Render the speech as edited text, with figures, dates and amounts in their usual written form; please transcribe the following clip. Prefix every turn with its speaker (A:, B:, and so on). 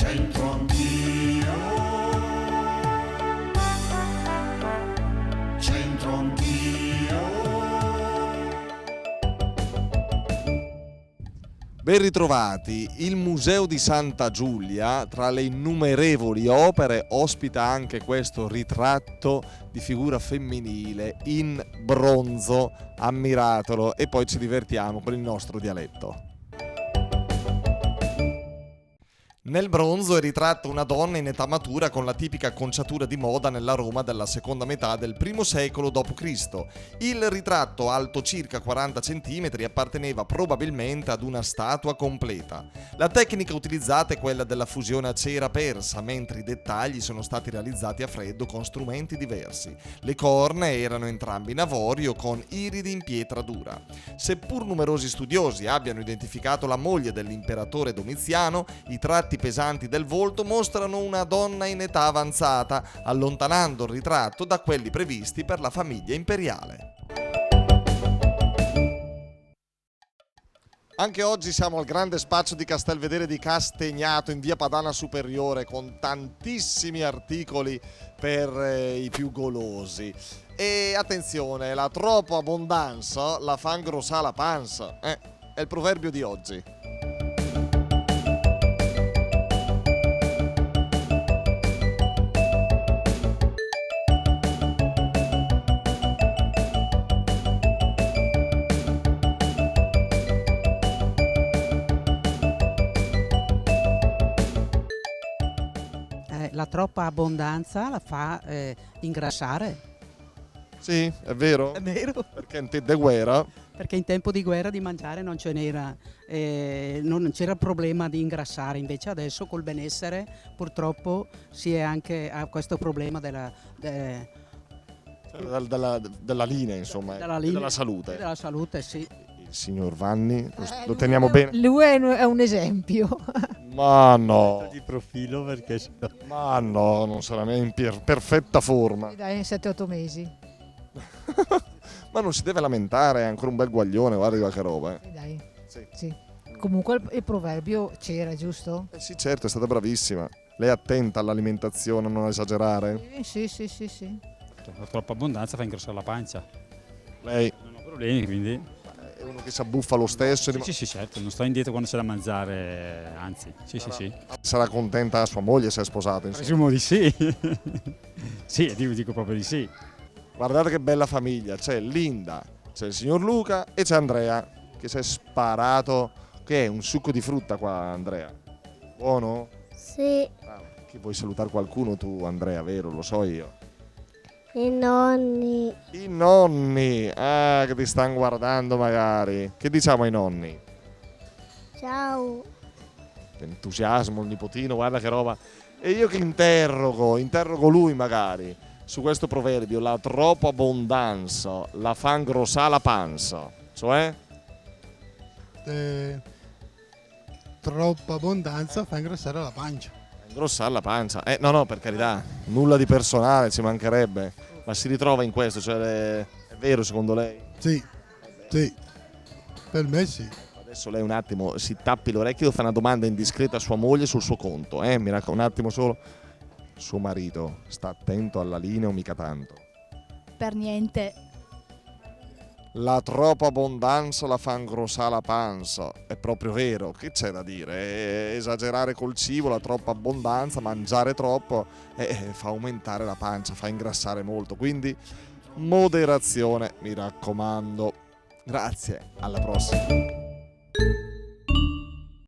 A: C'entro anch'io, c'entro anch'io.
B: Ben ritrovati, il Museo di Santa Giulia, tra le innumerevoli opere, ospita anche questo ritratto di figura femminile in bronzo, ammiratelo e poi ci divertiamo con il nostro dialetto. Nel bronzo è ritratta una donna in età matura con la tipica acconciatura di moda nella Roma della seconda metà del I secolo d.C. Il ritratto, alto circa 40 cm, apparteneva probabilmente ad una statua completa. La tecnica utilizzata è quella della fusione a cera persa, mentre i dettagli sono stati realizzati a freddo con strumenti diversi. Le corna erano entrambe in avorio con iridi in pietra dura. Seppur numerosi studiosi abbiano identificato la moglie dell'imperatore Domiziano, i tratti pesanti del volto mostrano una donna in età avanzata, allontanando il ritratto da quelli previsti per la famiglia imperiale. Anche oggi siamo al grande spazio di Castelvedere di Castagnato in via Padana Superiore con tantissimi articoli per i più golosi. E attenzione, la troppa abbondanza la fa ingrossare la panza, è il proverbio di oggi.
C: La troppa abbondanza la fa ingrassare.
B: Sì, è vero.
C: È vero.
B: Perché in tempo di guerra.
C: Perché in tempo di guerra di mangiare non ce n'era, non c'era problema di ingrassare, invece adesso col benessere purtroppo si è anche a questo problema della
B: linea, insomma,
C: della linea,
B: della salute.
C: Della salute, sì.
B: Il signor Vanni, lo teniamo bene?
D: Lui è un esempio.
B: Ma no,
E: di profilo perché
B: ma no, non sarà mai in perfetta forma.
D: Dai, in 7-8 mesi.
B: Ma non si deve lamentare, è ancora un bel guaglione, guarda che roba.
D: Dai.
B: Sì.
D: Sì. Comunque il proverbio c'era, giusto?
B: Sì, certo, è stata bravissima. Lei è attenta all'alimentazione, a non esagerare.
D: Sì.
E: la troppa abbondanza fa ingrossare la pancia.
B: Lei
E: Non ho problemi, quindi.
B: è uno che si abbuffa lo stesso.
E: Sì, certo, non sto indietro quando c'è da mangiare, anzi, sì.
B: Sarà contenta sua moglie se è sposata, insomma.
E: Presumo di sì. Sì, dico proprio di sì.
B: Guardate che bella famiglia, c'è Linda, c'è il signor Luca e c'è Andrea che si è sparato, che è un succo di frutta qua, Andrea. Buono?
F: Sì,
B: Che vuoi salutare qualcuno tu, Andrea, vero? Lo so io.
F: i nonni.
B: I nonni, che ti stanno guardando magari. Che diciamo ai nonni?
F: Ciao.
B: Entusiasmo, il nipotino, guarda che roba. E io che interrogo lui magari su questo proverbio, la troppa abbondanza la fa ingrossare la panza, cioè?
G: Troppa abbondanza fa ingrossare la pancia.
B: Ingrossare la pancia. No, per carità, nulla di personale, ci mancherebbe. Ma si ritrova in questo, cioè è vero secondo lei?
G: Sì, per me sì.
B: Adesso lei un attimo si tappi l'orecchio e fa una domanda indiscreta a sua moglie sul suo conto, mi raccomando, un attimo solo. Suo marito sta attento alla linea o mica tanto?
H: Per niente.
B: La troppa abbondanza la fa ingrossare la panza, è proprio vero, che c'è da dire? Esagerare col cibo, la troppa abbondanza, mangiare troppo fa aumentare la pancia, fa ingrassare molto, quindi moderazione, mi raccomando. Grazie, alla prossima.